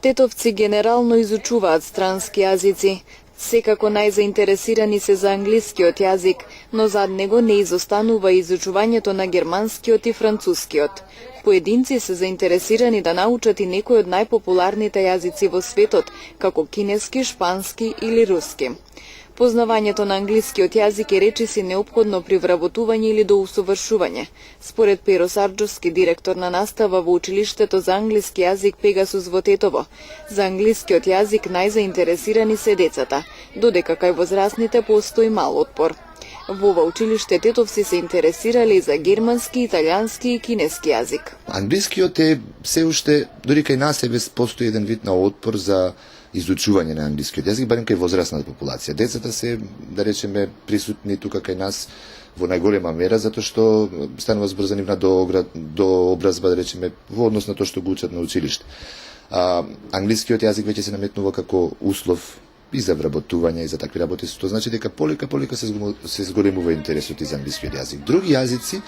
Тетовци генерално изучуваат странски јазици. Секако најзаинтересирани се за англискиот јазик, но зад него не изостанува изучувањето на германскиот и францускиот. Поединци се заинтересирани да научат и некои од најпопуларните јазици во светот, како кинески, шпански или руски. Познавањето на англискиот јазик е речиси неопходно при вработување или доусовршување. Според Перо Сарџовски, директор на настава во училиштето за англиски јазик Пегасус во Тетово, за англискиот јазик најзаинтересирани се децата, додека кај возрастните постои мал отпор. Во ова училиште тетовци се интересирали за германски, италијански и кинески јазик. Англискиот е се уште, дури кај нас постои еден вид на отпор за изучување на англискиот јазик, барем кај возрастната популација. Децата се, да речеме, присутни тука кај нас во најголема мера, затоа што станува збор за нивна дообразба, да речеме, во однос на тоа што го учат на училиште. Англискиот јазик веќе се наметнува како услов и за вработување и за такви работи, тоа значи дека полека се зголемува интересот и за англискиот јазик. Други јазици,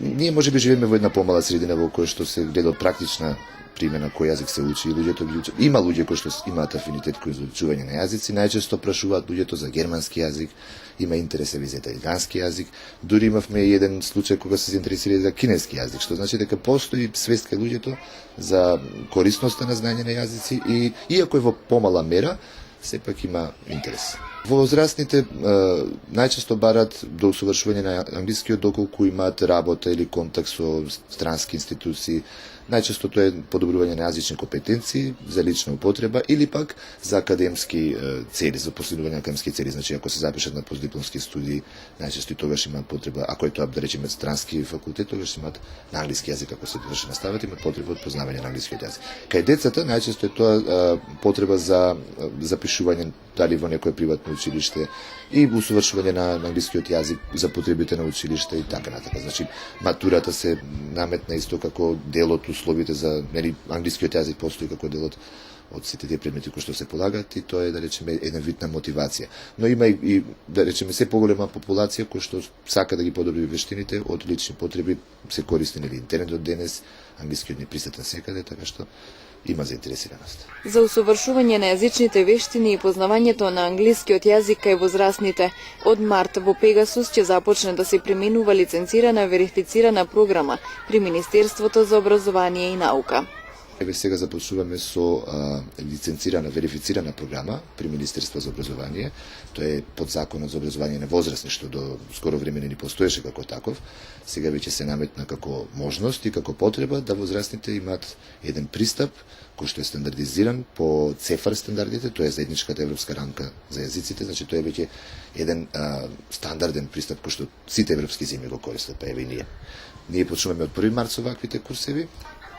ние можеби живееме во една помала средина во која што се гледа практична примена кој јазик се учи и луѓето ги учат. Има луѓе кои што имаат афинитет кој за учување на јазици, најчесто прашуваат луѓето за германски јазик, има интерес за италијански јазик. Дури имавме еден случај кога се заинтересирали за кинески јазик, што значи дека постои свест кај луѓето за корисноста на знаење на јазици и иако е во помала мера, сепак има интерес. Возрастните најчесто барат до усовршување на англискиот доколку имаат работа или контакт со странски институции. Најчесто тоа е подобрување на јазични компетенции за лична употреба или пак за академски цели, за постигнување на академски цели. Значи, ако се запишат на постдипломски студии, најчесто и тогаш имаат потреба, ако е тоа, да речеме, странски факултет, тогаш имаат на англиски јазик, ако се доврши наставата, имаат потреба од познавање на англискиот јазик. Кај децата, најчесто е тоа потреба за запишување дали во некое приватно училиште и усовршување на англискиот јазик за потребите на училиште и така натака. Значи, матурата се наметна исто како дел од условите за англискиот јазик постои како дел од сите тие предмети кои што се полагаат и тоа е, да речеме, еден вид на мотивација. Но има и да речеме, се поголема популација која што сака да ги подобри вештините од лични потреби, се користи интернетот денес, англискиот не присутен секаде, така што има заинтересираност. За усовршување на јазичните вештини и познавањето на англискиот јазик кај возрастните, од март во Пегасус ќе започне да се применува лиценцирана верифицирана програма при Министерството за образование и наука. Еве сега започнуваме со лиценцирана, верифицирана програма при Министерство за образование. Тоа е под Законот за образование на возрастни, што до скоро време не постоеше како таков. Сега веќе се наметна како можност и како потреба да возрастните имаат еден пристап кој што е стандардизиран по ЦЕФАР стандардите, тоа е заедничката европска рамка за јазиците, значи тоа е веќе еден стандарден пристап кој што сите европски земји го користат, па еве и ние. Ние почнуваме од 1 март со ваквите курсеви.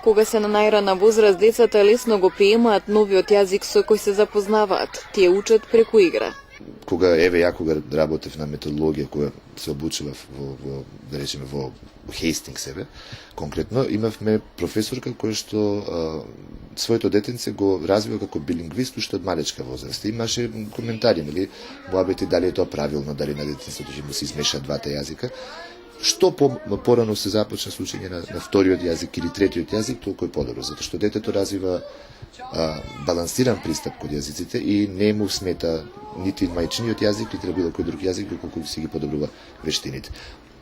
Кога се на најрана возраст, децата лесно го приемаат новиот јазик со кој се запознаваат. Тие учат преку игра. Кога работев на методологија која се обучував во да речеме во Хейстингс конкретно имавме професорка која што своето детенце го развива како билингвист уште од малечка возраст. Имаше коментари, нели, моабети дали е тоа правилно, дали на детенството ќе му се измешаат двата јазика. Што порано се започна со учење на вториот јазик или третиот јазик, толку е подобро, затоа што детето развива балансиран пристап кон јазиците и не му смета нити мајчиниот јазик, нити било кој друг јазик, доколку се ги подобрува вештините.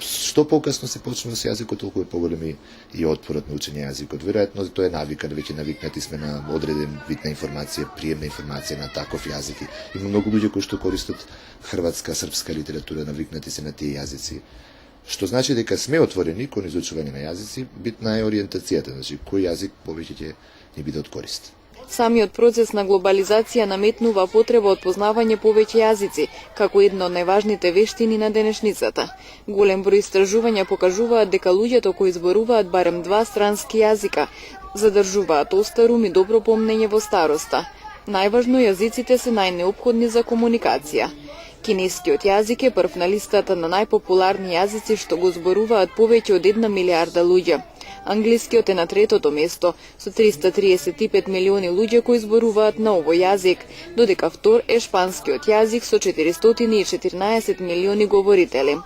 Што покасно се почнува со јазикот, толку е поголеми и отпорот на учење јазикот. Веројатно тоа е навика, веќе навикнати сме на одреден вид на информација, приемна информација на таков јазик. Има многу луѓе кои што користат хрватска, српска литература, навикнати се на тие јазици. Што значи дека сме отворени кон изучување на јазици, битна е ориентацијата, значи кој јазик повеќе ќе ни биде од корист. Самиот процес на глобализација наметнува потреба од познавање повеќе јазици, како една од најважните вештини на денешницата. Голем број истражувања покажуваат дека луѓето кои зборуваат барем 2 странски јазика задржуваат остарум и добро помнење во староста. Најважно, јазиците се најнеопходни за комуникација. Кинескиот јазик е прв на листата на најпопуларни јазици што го зборуваат повеќе од 1 милиарда луѓе. Англискиот е на третото место, со 335 милиони луѓе кои зборуваат на овој јазик, додека втор е шпанскиот јазик со 414 милиони говорители.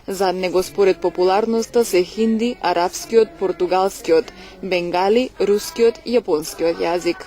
Зад него според популарноста се хинди, арапскиот, португалскиот, бенгали, рускиот и јапонскиот јазик.